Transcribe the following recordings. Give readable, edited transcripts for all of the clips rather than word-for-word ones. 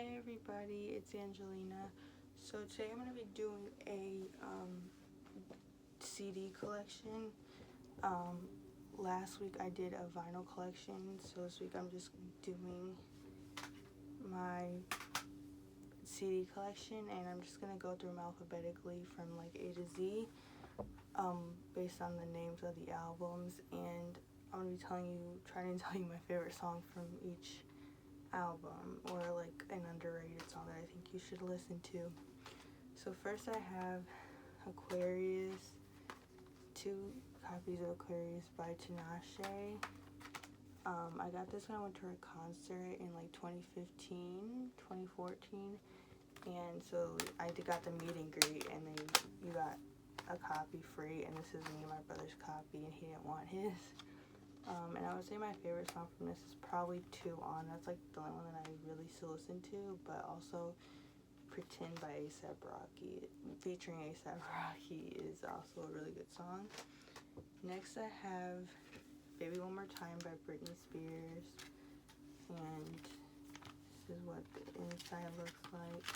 Hey everybody, it's Angelina. So today I'm going to be doing a CD collection. Last week I did a vinyl collection, so this week I'm just doing my CD collection, and I'm just going to go through them alphabetically from like A to Z, based on the names of the albums, and I'm going to be trying to tell you my favorite song from each album, or like an underrated song that I think you should listen to. So first I have Aquarius, 2 copies of Aquarius by Tinashe. I got this when I went to her concert in like 2015, 2014, and so I got the meet and greet, and then you got a copy free, and this is me and my brother's copy, and he didn't want his. And I would say my favorite song from this is probably 2 On. That's like the only one that I really still listen to, but also Pretend by A$AP Rocky, featuring A$AP Rocky, is also a really good song. Next I have Baby One More Time by Britney Spears, and this is what the inside looks like.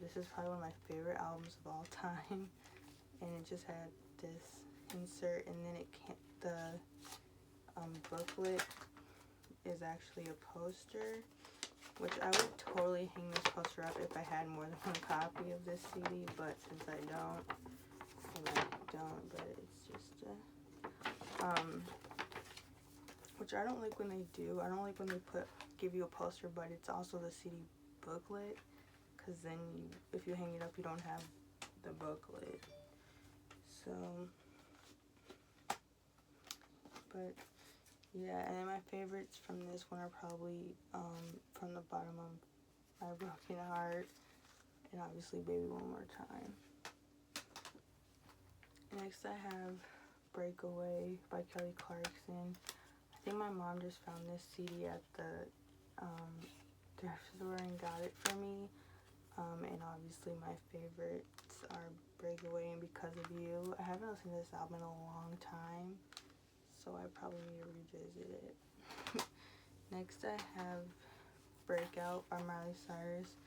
This is probably one of my favorite albums of all time, and it just had this insert, and then the booklet is actually a poster, which I would totally hang this poster up if I had more than one copy of this CD, but since I don't, but it's just which I don't like when they do. I don't like when they give you a poster, but it's also the CD booklet, because then if you hang it up, you don't have the booklet. So, but yeah, and then my favorites from this one are probably From the Bottom of My Broken Heart, and obviously Baby One More Time. Next I have Breakaway by Kelly Clarkson. I think my mom just found this CD at the thrift store and got it for me. And obviously my favorites are Breakaway and Because of You. I haven't listened to this album in a long time, so I probably need to revisit it. Next I have Breakout by Miley Cyrus.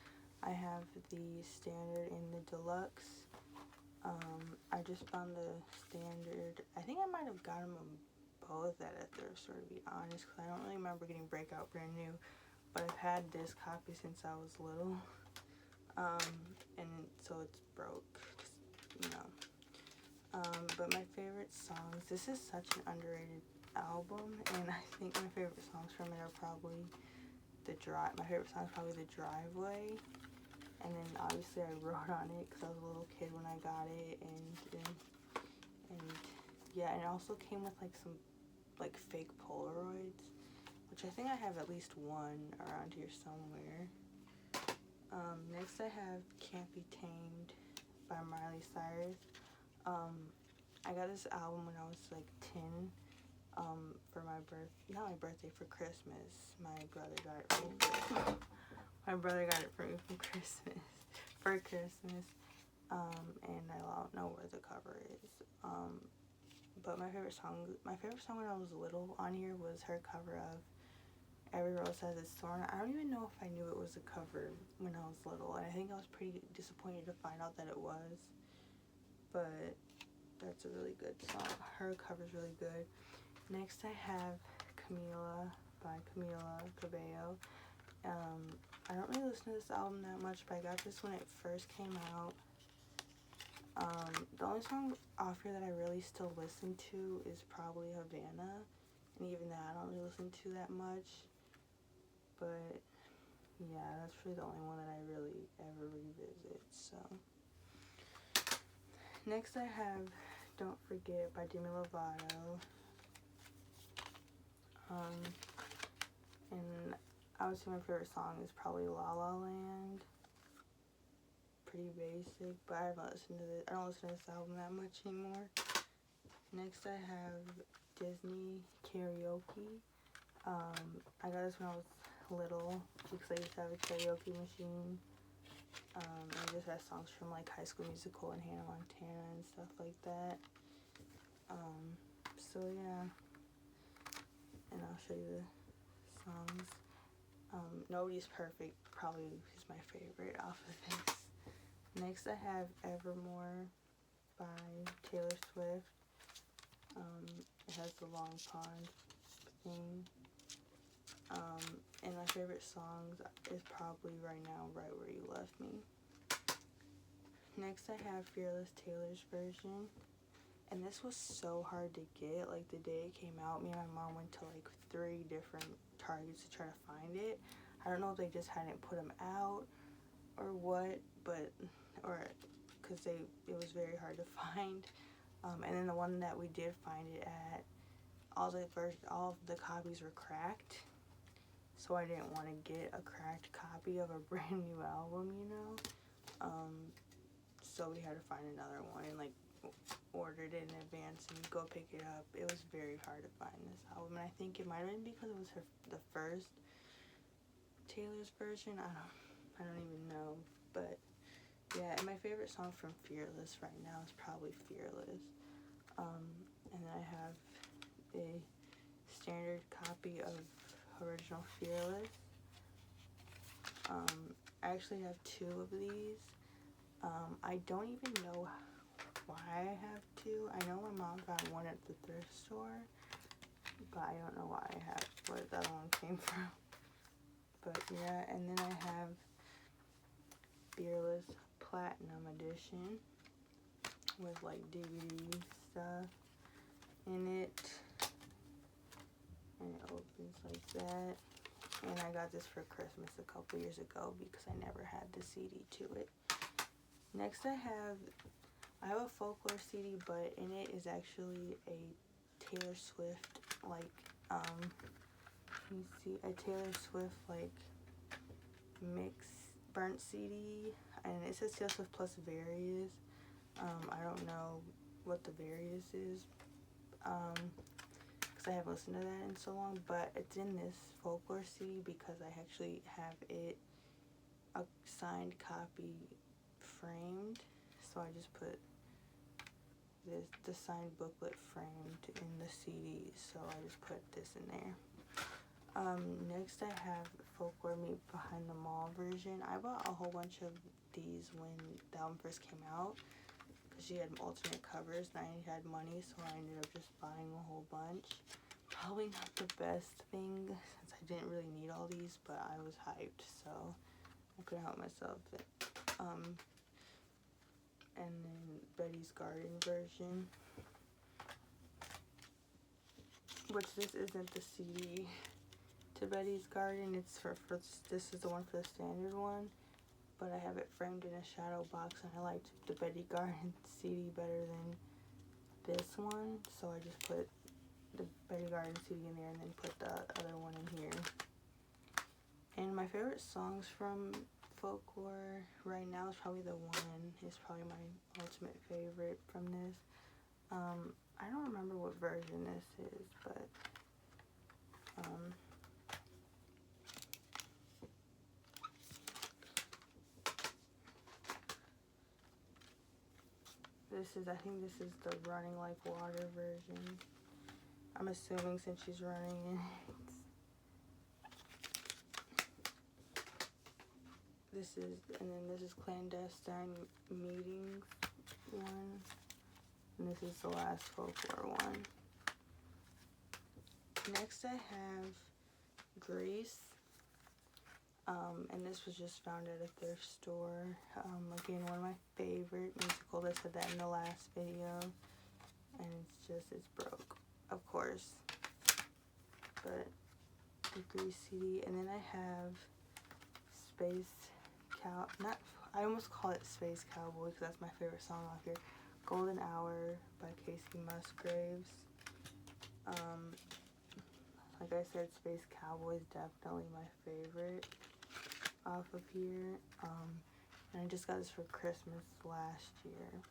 I have the standard and the deluxe. I just found the standard. I think I might have gotten them both at a thrift store, to be honest, because I don't really remember getting Breakout brand new, but I've had this copy since I was little. And so it's broke, you know. But my favorite songs, this is such an underrated album, and I think my favorite songs from it are probably my favorite song is probably The Driveway, and then obviously I wrote on it because I was a little kid when I got it, and yeah, and it also came with like some like fake Polaroids, which I think I have at least one around here somewhere. Next I have Can't Be Tamed by Miley Cyrus. I got this album when I was like 10, for for Christmas. My brother got it for me. My brother got it for me for Christmas. And I don't know where the cover is. But my favorite song when I was little on here was her cover of Every Rose Has Its Thorn. I don't even know if I knew it was a cover when I was little, and I think I was pretty disappointed to find out that it was. But that's a really good song. Her cover's really good. Next I have Camila by Camila Cabello. I don't really listen to this album that much, but I got this when it first came out. The only song off here that I really still listen to is probably Havana, and even that I don't really listen to that much. But yeah, that's really the only one that I really ever revisit. So next I have Don't Forget by Demi Lovato. And I would say my favorite song is probably La La Land. Pretty basic, but I don't listen to this album that much anymore. Next I have Disney Karaoke. I got this when I was little because I used to have a karaoke machine. And it just has songs from like High School Musical and Hannah Montana and stuff like that. So yeah, and I'll show you the songs. Nobody's Perfect probably is my favorite off of this. Next I have Evermore by Taylor Swift. It has the long pond thing. And my favorite songs is probably Right Now, Right Where You Left Me. Next I have Fearless Taylor's version. And this was so hard to get. Like, the day it came out, me and my mom went to like 3 different Targets to try to find it. I don't know if they just hadn't put them out or what, but, or because it was very hard to find. And then the one that we did find it at, all of the copies were cracked. So I didn't want to get a cracked copy of a brand new album, you know. So we had to find another one and like ordered it in advance and go pick it up. It was very hard to find this album, and I think it might have been because it was the first Taylor's version. I don't even know, but yeah. And my favorite song from Fearless right now is probably Fearless. And then I have a standard copy of original Fearless. I actually have 2 of these. I don't even know why I have 2. I know my mom found one at the thrift store, but I don't know why I have where that one came from. But yeah, and then I have Fearless Platinum Edition with like DVD stuff in it, and it opens like that. And I got this for Christmas a couple years ago because I never had the CD to it. Next I have a Folklore CD, but in it is actually a Taylor Swift, like, you see, a Taylor Swift, like, mix, burnt CD, and it says Taylor Swift plus Various. I don't know what the Various is, because I haven't listened to that in so long, but it's in this Folklore CD because I actually have it, a signed copy, framed, so I just put the signed booklet framed in the CD, so I just put this in there. Next I have Folklore Meet Behind the Mall version. I bought a whole bunch of these when the album first came out, because she had alternate covers and I had money, so I ended up just buying a whole bunch. Probably not the best thing, since I didn't really need all these, but I was hyped, so I couldn't help myself. And then Betty's Garden version, which this isn't the CD to Betty's Garden. It's for this is the one for the standard one, but I have it framed in a shadow box, and I liked the Betty Garden CD better than this one, so I just put the Betty Garden CD in there and then put the other one in here. And my favorite songs from Folklore right now is probably The One. It's probably my ultimate favorite from this. I don't remember what version this is, but I think this is the Running Like Water version. I'm assuming since she's running in it. And then this is Clandestine Meetings one. And this is the last Folklore one. Next I have Grease. And this was just found at a thrift store. Again, one of my favorite musicals. I said that in the last video. And it's broke, of course. But the Grease CD. And then I have I almost call it Space Cowboy because that's my favorite song off here. Golden Hour by Casey Musgraves. Like I said, Space Cowboy is definitely my favorite off of here. And I just got this for Christmas last year.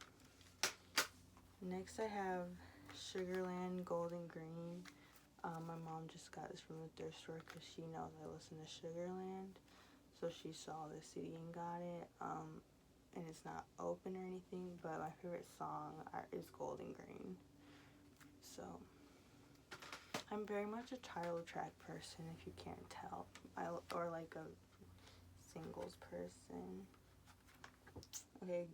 Next I have Sugarland Golden Green. My mom just got this from the thrift store because she knows I listen to Sugarland. So she saw the CD and got it. And it's not open or anything, but my favorite song is Golden Green. So, I'm very much a title track person, if you can't tell. Or like a singles person. Okay,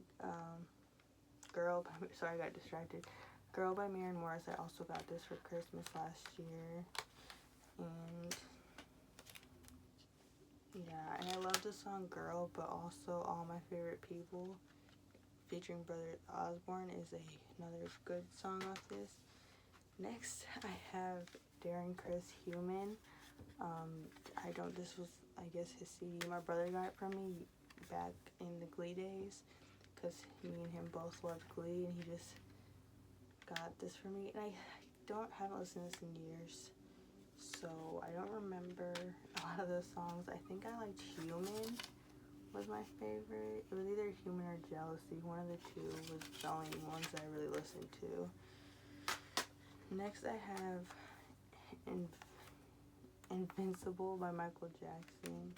Girl by, sorry, I got distracted. Girl by Maren Morris. I also got this for Christmas last year. And yeah, and I love the song Girl, but also All My Favorite People featuring Brother Osborne is another good song off this. Next, I have Darren Criss Human. This was, I guess, his CD. My brother got it from me back in the Glee days, because me and him both loved Glee, and he just got this for me. And I haven't listened to this in years, so I don't remember a lot of those songs. I think I liked Human was my favorite. It was either Human or Jealousy. One of the two was the only ones that I really listened to. Next, I have Invincible by Michael Jackson.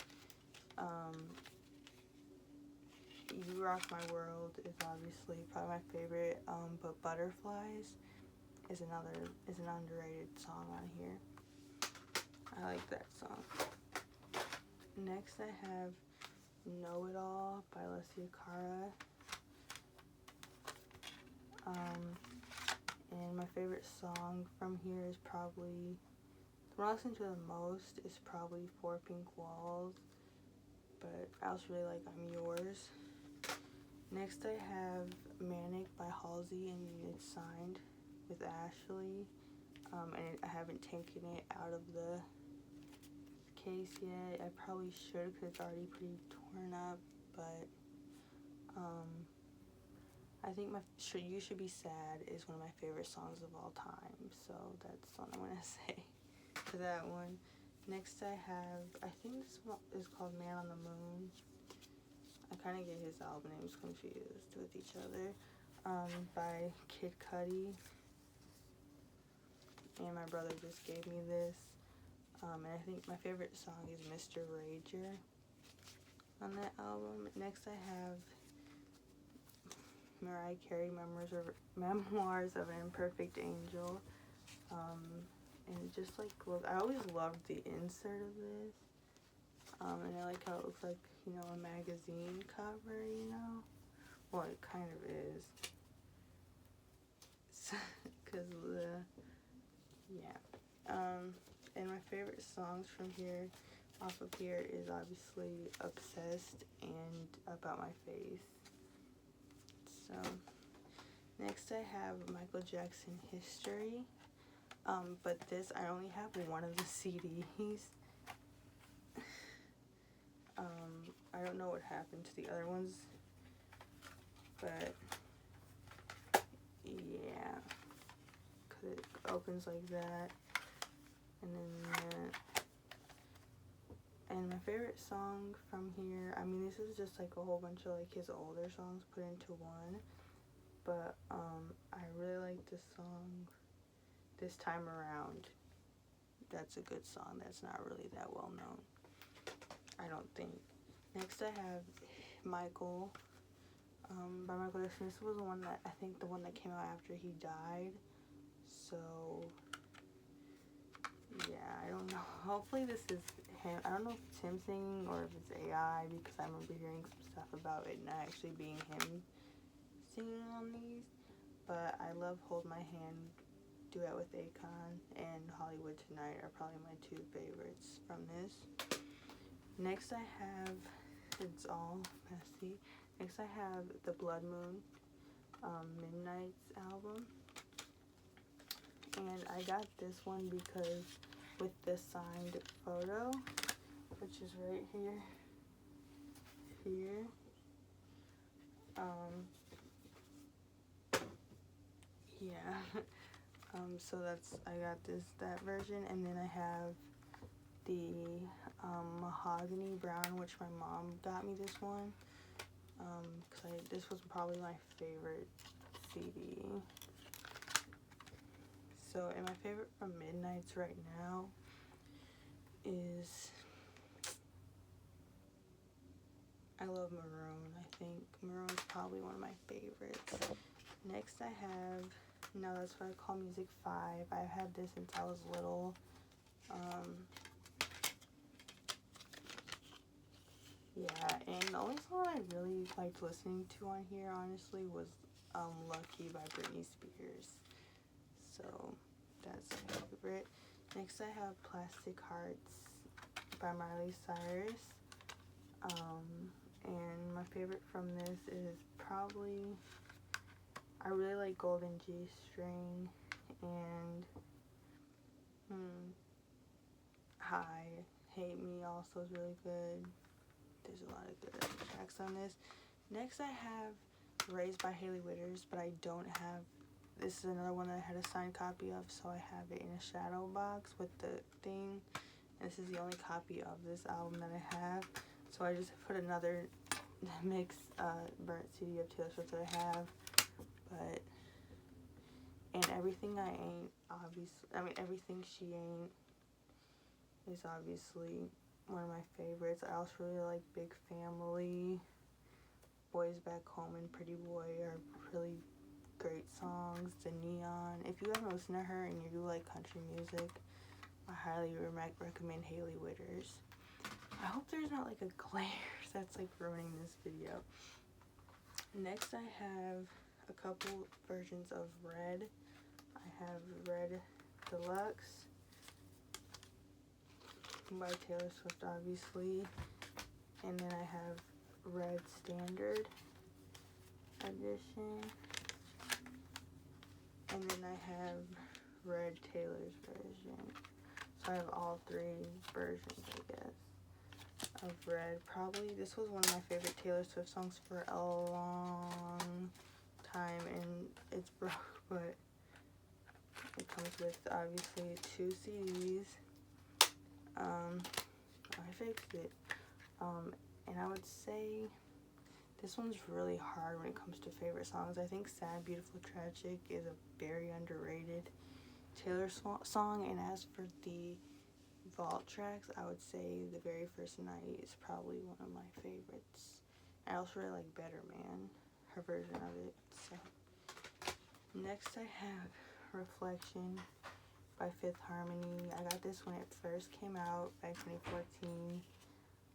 You Rock My World is obviously probably my favorite, but Butterflies is an underrated song on here. I like that song. Next, I have Know It All by Alessia Cara. And my favorite song from here is probably, the one I listen to the most is probably Four Pink Walls, but I also really like I'm Yours. Next, I have Manic by Halsey, and it's signed with Ashley, and I haven't taken it out of the case yet. I probably should, because it's already pretty torn up, but I think You Should Be Sad is one of my favorite songs of all time, so that's what I'm going to say to that one. Next, I have, I think this one is called Man on the Moon. I kind of get his album names confused with each other, by Kid Cudi. And my brother just gave me this. And I think my favorite song is Mr. Rager on that album. Next, I have Mariah Carey, Memoirs of an Imperfect Angel. And just like, look, I always loved the insert of this. And I like how it looks like, a magazine cover, Well, it kind of is. Because and my favorite songs from here, off of here, is obviously Obsessed and About My Face. So, next I have Michael Jackson History. But this, I only have one of the CDs. I don't know what happened to the other ones, but yeah, because it opens like that, and then that. And my favorite song from here, this is just like a whole bunch of like his older songs put into one, but I really like this song, This Time Around. That's a good song. That's not really that well known, I don't think. Next, I have Michael, by Michael Jackson. This was the one that came out after he died. So yeah, I don't know. Hopefully this is him. I don't know if it's him singing or if it's AI, because I remember hearing some stuff about it not actually being him singing on these. But I love Hold My Hand duet with Akon and Hollywood Tonight are probably my two favorites from this. Next, I have It's All Messy. Next, I have the Blood Moon, Midnight's album. And I got this one because with the signed photo, which is right here, yeah. So I got that version, and then I have the Mahogany Brown, which my mom got me this one, because this was probably my favorite CD. So, and my favorite from Midnight's right now is, I love Maroon. I think Maroon's probably one of my favorites. Next, I have No, that's what I call Music 5. I've had this since I was little. Yeah, and the only song I really liked listening to on here, honestly, was Lucky by Britney Spears. So, that's my favorite. Next, I have Plastic Hearts by Miley Cyrus. And my favorite from this is probably, I really like Golden G-String, and Hi, Hate Me also is really good. There's a lot of good tracks on this. Next I have Raised by Hailey Whitters, but I don't have, this is another one that I had a signed copy of, so I have it in a shadow box with the thing. And this is the only copy of this album that I have. So I just put another mix burnt CD of Taylor Swift that I have. But, and Everything I Ain't, Everything She Ain't is obviously one of my favorites. I also really like Big Family, Boys Back Home, and Pretty Boy are really great songs. The Neon. If you haven't listened to her and you do like country music, I highly recommend Hailey Whitters. I hope there's not like a glare that's like ruining this video. Next I have a couple versions of Red. I have Red Deluxe by Taylor Swift, obviously, and then I have Red Standard Edition, and then I have Red Taylor's version. So I have all three versions, I guess, of Red. Probably this was one of my favorite Taylor Swift songs for a long time, and it's broke, but it comes with obviously 2 CDs. I fixed it. And I would say this one's really hard when it comes to favorite songs. I think Sad, Beautiful, Tragic is a very underrated Taylor song, and as for the vault tracks, I would say The Very First Night is probably one of my favorites. I also really like Better Man, her version of it. So next I have Reflection by Fifth Harmony. I got this when it first came out back in 2014.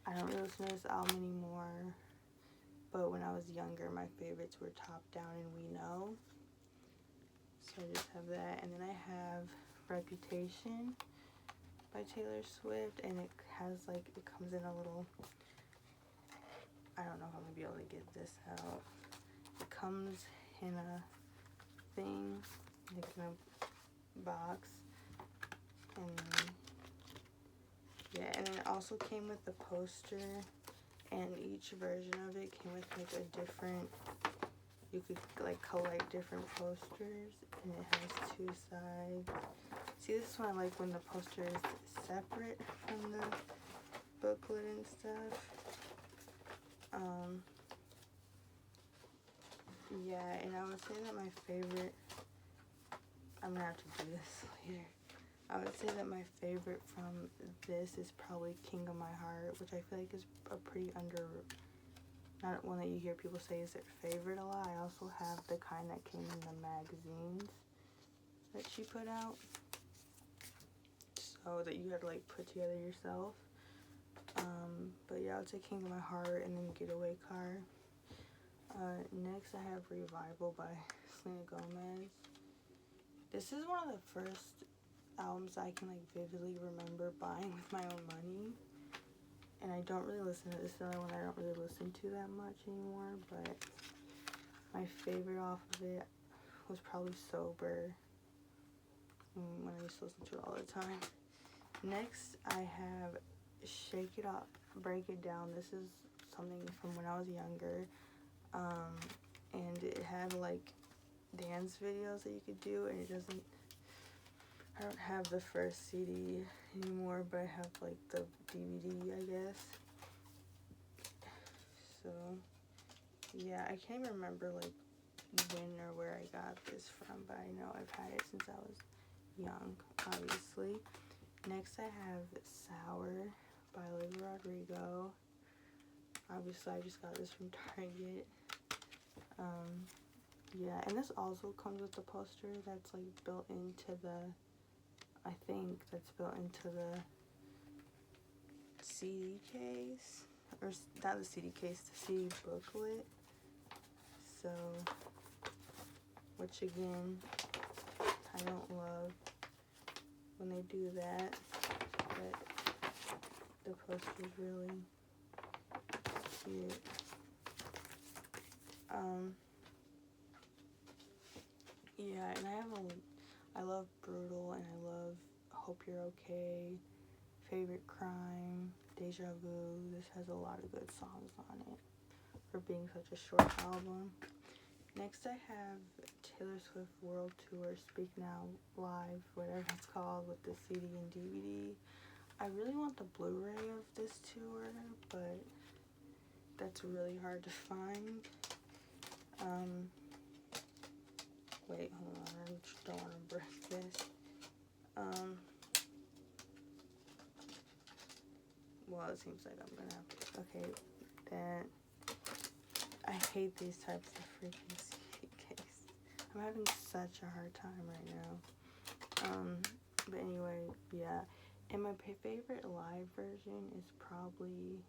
I don't really listen to this album anymore, but when I was younger, my favorites were Top Down and We Know. So I just have that, and then I have Reputation by Taylor Swift, and it has like, it comes in a little, I don't know if I'm gonna be able to get this out. It comes in a thing, like in a box, and yeah, and it also came with the poster, and each version of it came with like a different, you could like collect different posters, and it has 2 sides. See, this is what I like, when the poster is separate from the booklet and stuff. Yeah, and I would say that my favorite, I'm gonna have to do this later. I would say that my favorite from this is probably King of My Heart, which I feel like is a pretty not one that you hear people say is their favorite a lot. I also have the kind that came in the magazines that she put out, so that you had to like put together yourself. But yeah, I would say King of My Heart, and then Getaway Car. Next I have Revival by Selena Gomez. This is one of the first albums I can like vividly remember buying with my own money, and I don't really listen to this. Is another one I don't really listen to that much anymore, but my favorite off of it was probably Sober, when I used to listen to it all the time. Next I have Shake It Up, Break It Down. This is something from when I was younger, and it had like dance videos that you could do, and I don't have the first CD anymore, but I have like the DVD, I guess. So yeah, I can't even remember like when or where I got this from, but I know I've had it since I was young, obviously. Next I have Sour by Olivia Rodrigo. Obviously I just got this from Target. yeah, and this also comes with the poster that's like built into the, I think that's built into the CD case, or not the CD case, the CD booklet. So, which again, I don't love when they do that, but the poster's really cute. Yeah, and I love Brutal, and I love Hope You're Okay, Favorite Crime, Deja Vu. This has a lot of good songs on it for being such a short album. Next I have Taylor Swift World Tour Speak Now Live, whatever it's called, with the CD and DVD. I really want the Blu-ray of this tour, but that's really hard to find. Wait, hold on, I just don't want to break this. Well, it seems like I'm gonna have to, okay, then, I hate these types of freaking CD case. I'm having such a hard time right now. But anyway, yeah, and my favorite live version is probably,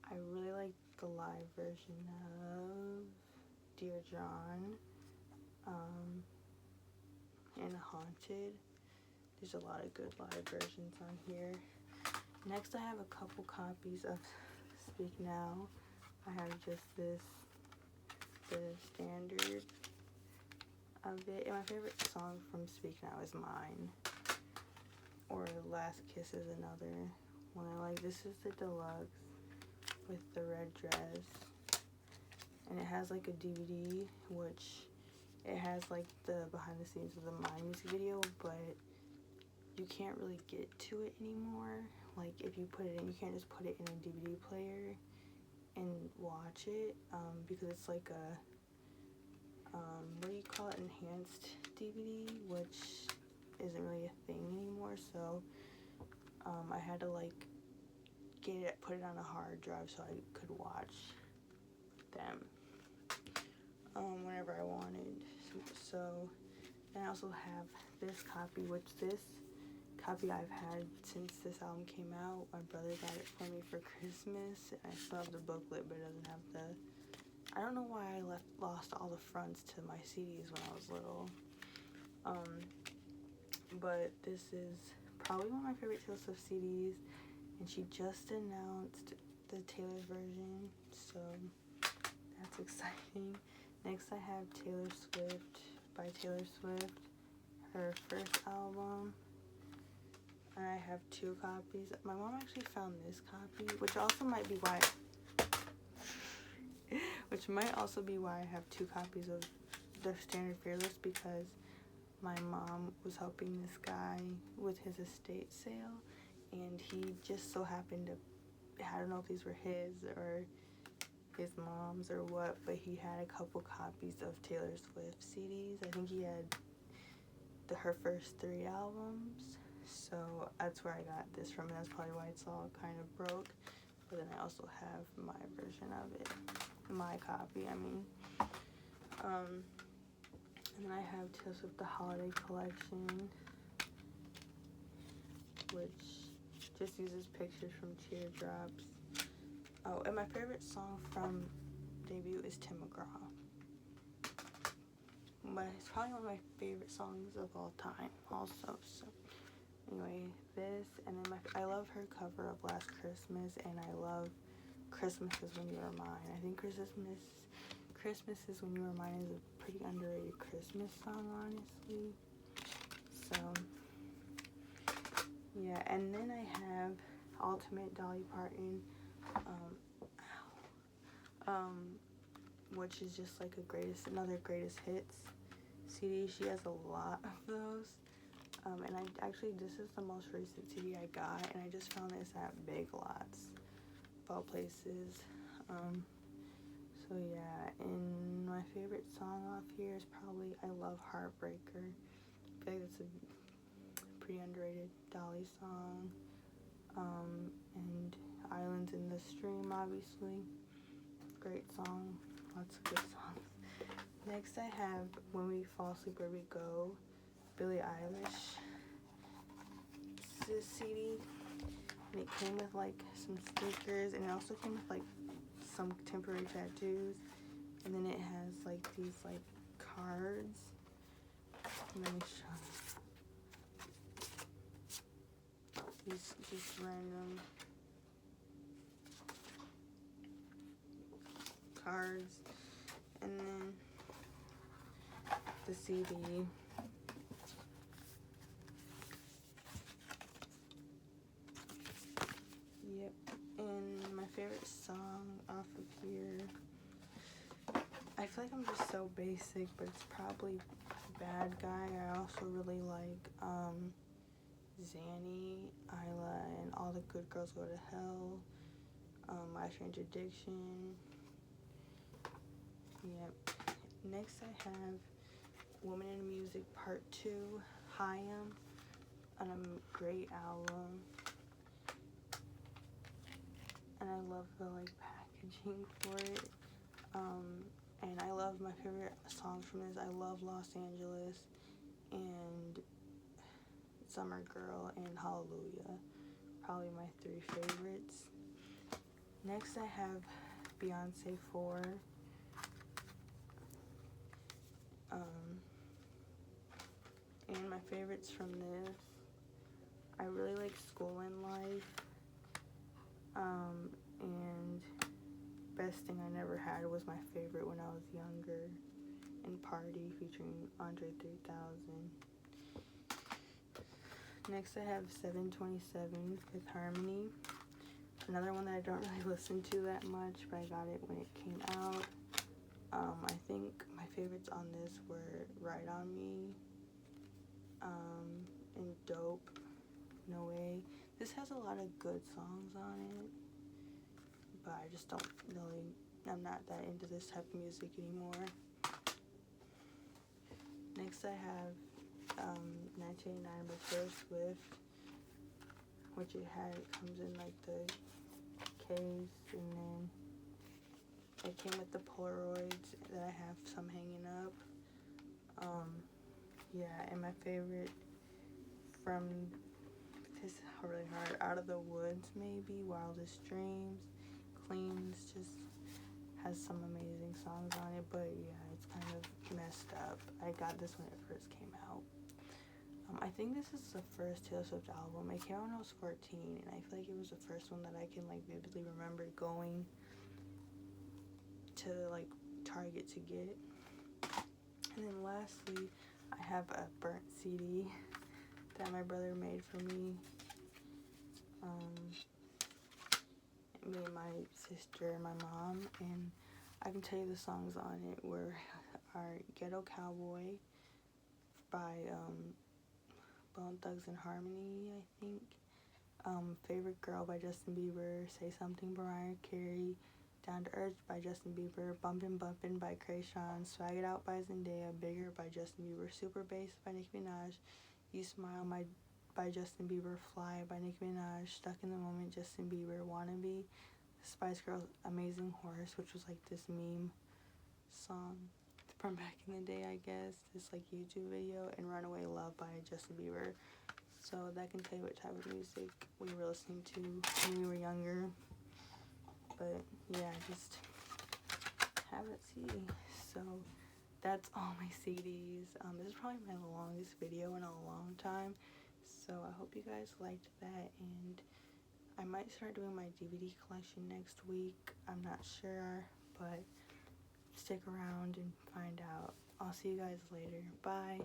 I really like the live version of Dear John, and Haunted. There's a lot of good live versions on here. Next I have a couple copies of Speak Now. I have just the standard of it. And my favorite song from Speak Now is Mine. Or Last Kiss is another one I like. This is the deluxe with the red dress. And it has like a DVD, which it has like the behind the scenes of the Mine music video, but you can't really get to it anymore. Like if you put it in, you can't just put it in a DVD player and watch it, because it's like a, what do you call it, enhanced DVD, which isn't really a thing anymore. So I had to like put it on a hard drive so I could watch them whenever I wanted. So, and I also have this copy, which this copy I've had since this album came out. My brother got it for me for Christmas. I still have the booklet, but it doesn't have the, I don't know why I lost all the fronts to my CDs when I was little. But this is probably one of my favorite Taylor Swift CDs, and she just announced the Taylor version, so that's exciting. Next I have Taylor Swift by Taylor Swift, her first album. And I have 2 copies. My mom actually found this copy, which also might be why I have 2 copies of the standard Fearless, because my mom was helping this guy with his estate sale, and he just so happened to, I don't know if these were his or his mom's or what, but he had a couple copies of Taylor Swift CDs. I think he had her first 3 albums, so that's where I got this from, and that's probably why it's all kind of broke. But then I also have my version of it, my copy, I mean. And then I have Taylor Swift The Holiday Collection, which just uses pictures from Teardrops. Oh, and my favorite song from debut is Tim McGraw. But it's probably one of my favorite songs of all time also. So anyway, this, and then I love her cover of Last Christmas, and I love Christmas Is When You Are Mine. I think Christmas Is When You Are Mine is a pretty underrated Christmas song, honestly. So yeah, and then I have Ultimate Dolly Parton, which is just like another greatest hits CD. She has a lot of those. And this is the most recent CD I got, and I just found this at Big Lots of all places. So yeah, and my favorite song off here is probably I Love Heartbreaker. I feel like it's a pretty underrated Dolly song. And Islands in the Stream, obviously. Great song. Lots of good songs. Next I have When We Fall Asleep Where We Go, Billie Eilish. This CD, and it came with like some stickers, and it also came with like some temporary tattoos, and then it has like these like cards. Let me show you. These just random cards, and then the CD. Yep, and my favorite song off of here, I feel like I'm just so basic, but it's probably Bad Guy. I also really like Zanny, Isla, and All the Good Girls Go to Hell, My Strange Addiction. Yep. Next I have Woman in Music Part 2, Haim, on a great album. And I love the like packaging for it. And I love my favorite songs from this. I love Los Angeles and Summer Girl and Hallelujah. Probably my 3 favorites. Next I have Beyonce 4. And my favorites from this, I really like School and Life. And Best Thing I Never Had was my favorite when I was younger. And Party featuring Andre 3000. Next I have 727 Fifth Harmony. Another one that I don't really listen to that much, but I got it when it came out. I think my favorites on this were Ride On Me, and Dope, No Way. This has a lot of good songs on it, but I just don't really, I'm not that into this type of music anymore. Next I have 1989 by Taylor Swift, which it comes in like the case, and then it came with the Polaroids that I have some hanging up. Yeah, and my favorite from this is really hard. Out of the Woods, maybe Wildest Dreams. Cleans just has some amazing songs on it, but yeah, it's kind of messed up. I got this when it first came out. I think this is the first Taylor Swift album. It came out when I was 14, and I feel like it was the first one that I can like vividly remember going to like Target to get. And then lastly, I have a burnt CD that my brother made for me. Me and my sister and my mom, and I can tell you the songs on it are Ghetto Cowboy by Bone Thugs and Harmony, I think. Favorite Girl by Justin Bieber, Say Something by Mariah Carey, Down to Earth by Justin Bieber, Bumpin' Bumpin' by Kreayshawn, Swag It Out by Zendaya, Bigger by Justin Bieber, Super Bass by Nicki Minaj, You Smile by Justin Bieber, Fly by Nicki Minaj, Stuck in the Moment, Justin Bieber, Wannabe, Spice Girls, Amazing Horse, which was like this meme song from back in the day, I guess, this like YouTube video, and Runaway Love by Justin Bieber. So that can tell you what type of music we were listening to when we were younger. But yeah, just have it CD. So that's all my CDs. This is probably my longest video in a long time. So I hope you guys liked that, and I might start doing my DVD collection next week. I'm not sure, but stick around and find out. I'll see you guys later. Bye.